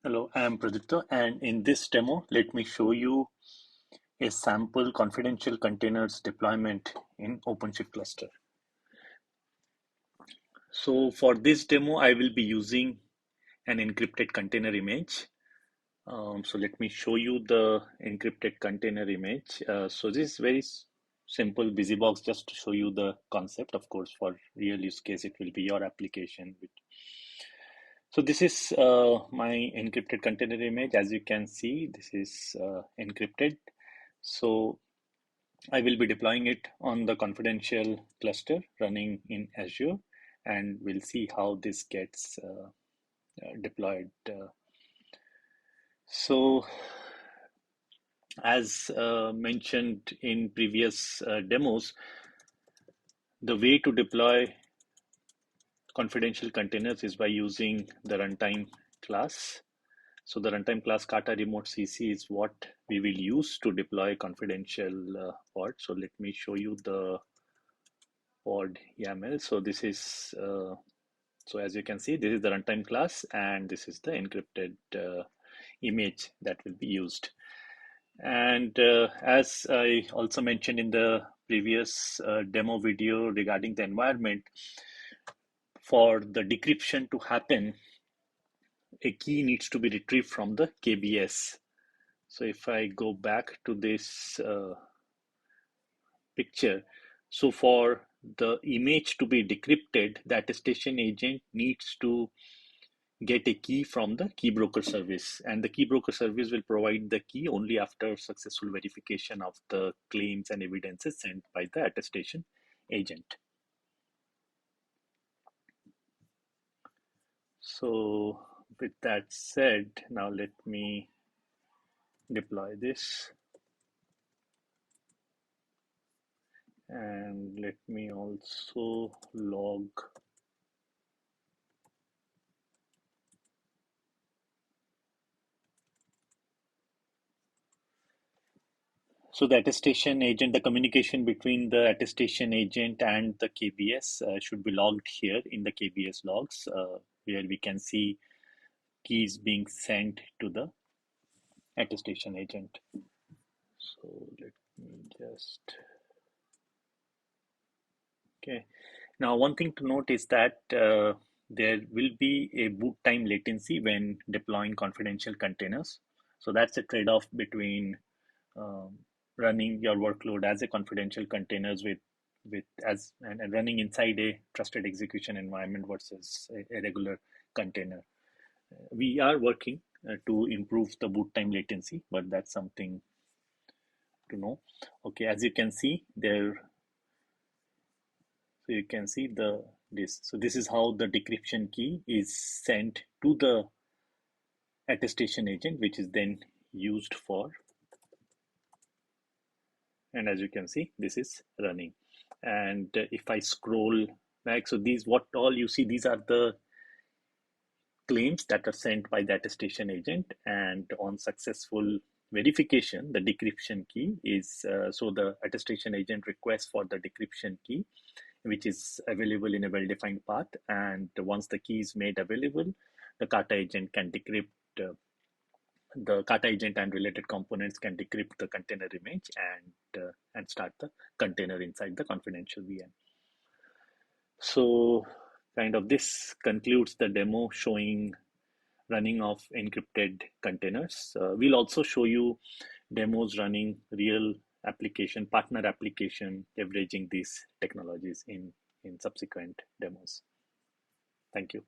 Hello, I am Pradipta, and in this demo, let me show you a sample confidential containers deployment in Openshift cluster. So for this demo, I will be using an encrypted container image. So let me show you the encrypted container image. So this is very simple busy box just to show you the concept. Of course, for real use case, it will be your application. So this is my encrypted container image. As you can see, this is encrypted. So I will be deploying it on the confidential cluster running in Azure, and we'll see how this gets deployed. So as mentioned in previous demos, the way to deploy confidential containers is by using the runtime class. So the runtime class kata remote cc is what we will use to deploy confidential pod. So let me show you the pod YAML. So this is so as you can see, this is the runtime class, and this is the encrypted image that will be used. And as I also mentioned in the previous demo video regarding the environment, for the decryption to happen, a key needs to be retrieved from the KBS. So if I go back to this picture, so for the image to be decrypted, the attestation agent needs to get a key from the key broker service, and the key broker service will provide the key only after successful verification of the claims and evidences sent by the attestation agent. So with that said, now let me deploy this, and let me also log. So the attestation agent, the communication between the attestation agent and the KBS should be logged here in the KBS logs, where we can see keys being sent to the attestation agent. So let me just, okay. Now one thing to note is that there will be a boot time latency when deploying confidential containers. So that's a trade-off between um, running your workload as a confidential containers with as and running inside a trusted execution environment versus a regular container. We are working to improve the boot time latency, but that's something to know. Okay, as you can see there, so you can see this. So this is how the decryption key is sent to the attestation agent, which is then used for, and as you can see, this is running. And if I scroll back, so these, what all you see, these are the claims that are sent by the attestation agent, and on successful verification, the decryption key is, so the attestation agent requests for the decryption key, which is available in a well-defined path, and once the key is made available, the kata agent can decrypt the kata agent and related components can decrypt the container image and start the container inside the confidential VM. So kind of this concludes the demo showing running of encrypted containers. We'll also show you demos running real application, partner application, leveraging these technologies in subsequent demos. Thank you.